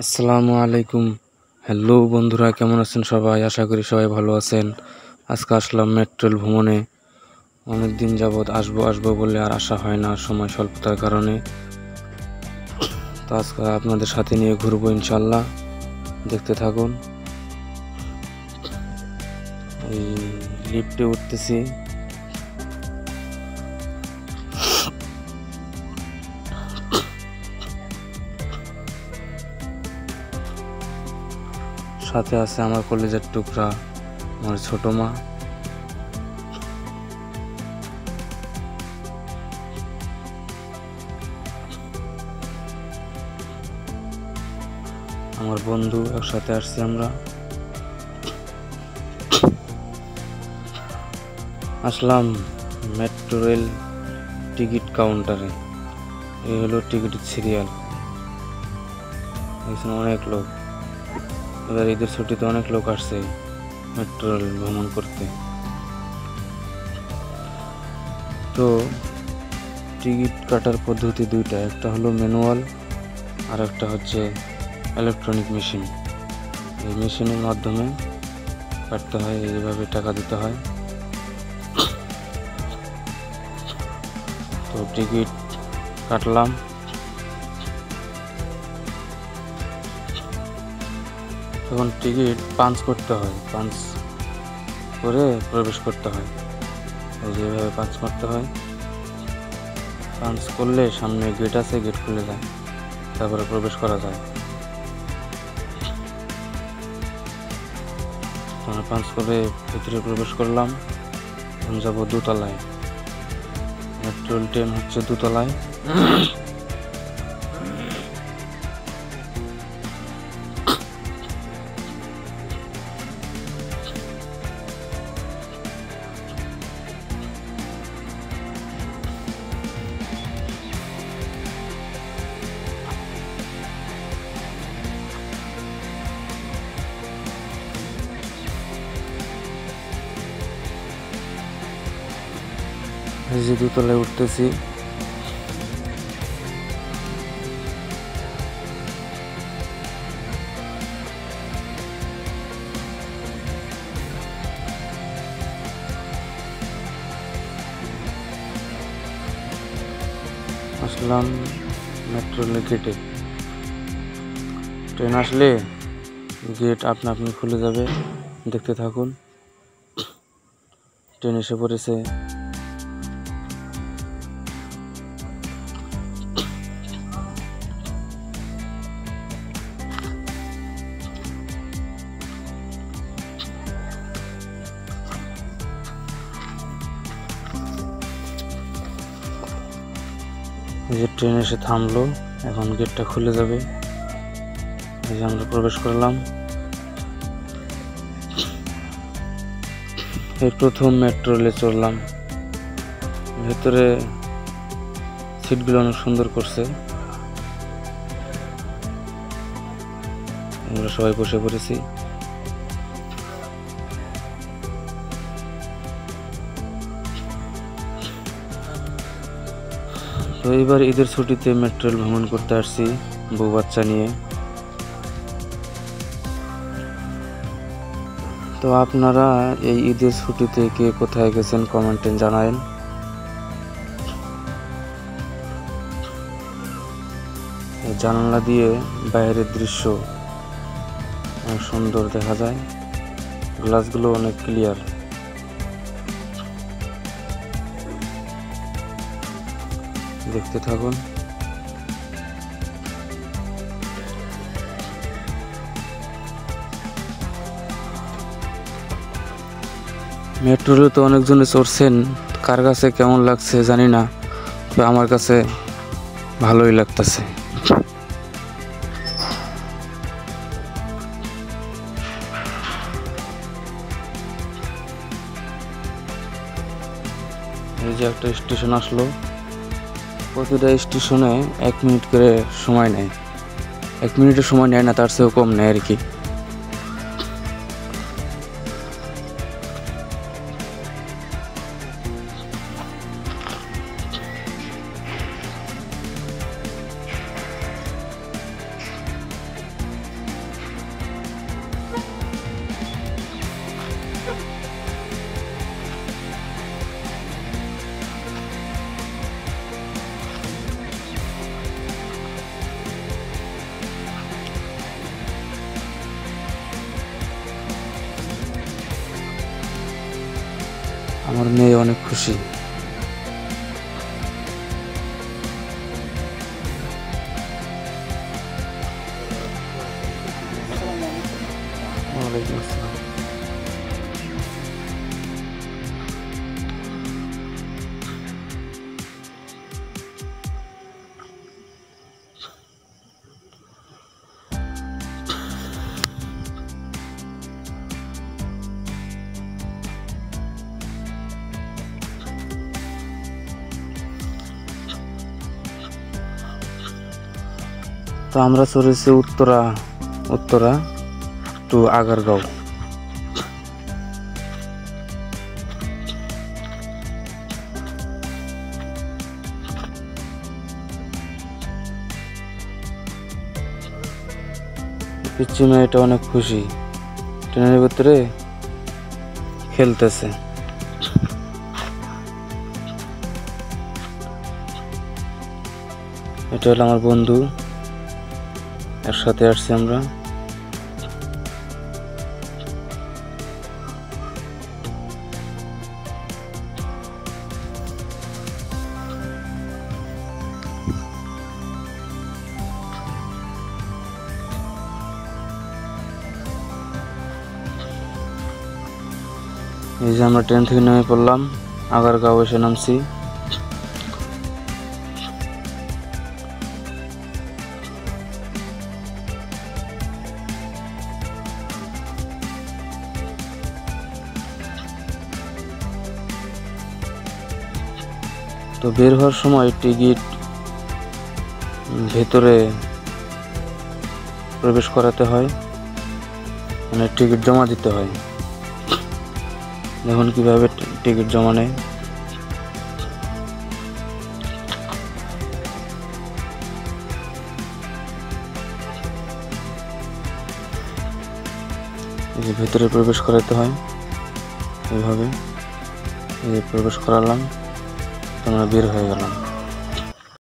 আসসালামু আলাইকুম। হ্যালো বন্ধুরা, কেমন আছেন সবাই? আশা করি সবাই ভালো আছেন। আজকে আসলাম মেট্রো রেল ভ্রমণে। অনেক দিন যাবৎ আসবো বলে আর আসা হয় না, সময় স্বল্পতার কারণে। তো আজকে আপনাদের সাথে নিয়ে ঘুরবো ইনশাল্লাহ, দেখতে থাকুন। এই লিফটে উঠতেছি। সাথে আছে আমার কলেজের টুকরা, আমার ছোট মা। আমার বন্ধু, একসাথে আসছি আমরা। আসলাম মেট্রো রেল টিকিট কাউন্টারে। এই হলো টিকিটের সিরিয়াল। এখানে অনেক লোক, এবার ঈদের ছুটিতে অনেক লোক আসছে মেট্রো রেল ভ্রমণ করতে। তো টিকিট কাটার পদ্ধতি দুইটা, একটা হলো ম্যানুয়াল আর একটা হচ্ছে ইলেকট্রনিক মেশিন। এই মেশিনের মাধ্যমে কাটতে হয়, এইভাবে টাকা দিতে হয়। তো টিকিট কাটলাম। তখন টিকিট পাঞ্চ করতে হয়, পাঞ্চ করে প্রবেশ করতে হয়। যেভাবে পাঞ্চ করতে হয়, পাঞ্চ করলে সামনে গেট আছে, গেট খুলে যায়, তারপরে প্রবেশ করা যায়। আমরা পাঞ্চ করে ভিতরে প্রবেশ করলাম। এখন যাবো দোতলায়। মেট্রো রেল ট্রেন হচ্ছে দোতলায়। এই যে দোতলায় উঠতেছি। আসলাম মেট্রো রেলের গেটে। ট্রেন আসলে গেট আপনা আপনি খুলে যাবে, দেখতে থাকুন। ট্রেন এসে পড়েছে। এই যে ট্রেন এসে থামলো, এখন গেটটা খুলে যাবে। এই যে আমরা প্রবেশ করলাম। এই প্রথম মেট্রো রেলে চড়লাম। ভেতরে সিটগুলো অনেক সুন্দর করছে। আমরা সবাই বসে পড়েছি। তো এইবার ঈদের ছুটিতে মেট্রো রেল ভ্রমণ করতে আসছি বউ বাচ্চা নিয়ে। তো আপনারা এই ঈদের ছুটিতে কে কোথায় গেছেন কমেন্টে জানায়েন। জানালা দিয়ে বাইরের দৃশ্য অনেক সুন্দর দেখা যায়, গ্লাসগুলো অনেক ক্লিয়ার। দেখতে থাকুন। মেট্রো রেলে তো অনেকজনে চড়ছেন, কার কাছে কেমন লাগছে জানি না, তবে আমার কাছে ভালোই লাগতেছে। এই যে একটা স্টেশন আসলো। প্রতিটা স্টেশনে 1 মিনিট করে সময় নেয়। 1 মিনিটের সময় নেয় না, তার চেয়েও কম নেয় আর কি। আমার মেয়ে অনেক খুশি। ওয়ালাইকুম আসসালাম। তো আমরা চলেছি উত্তরা টু আগারগাঁও। পিচ্চি মেয়েটা অনেক খুশি, ট্রেনের ভিতরে খেলতেছে। এটা হলো আমার বন্ধু, একসাথে আসছি আমরা। এই যে আমরা ট্রেন থেকে নেমে পড়লাম, আগারগাঁও এসে নামছি। তো বের হওয়ার সময় টিকিট ভেতরে প্রবেশ করাতে হয়, মানে টিকিট জমা দিতে হয়। দেখুন কিভাবে টিকিট জমা নেয়। এই যে ভেতরে প্রবেশ করাতে হয় এইভাবে, এই প্রবেশ করালাম, তো আমরা বের হয়ে গেলাম।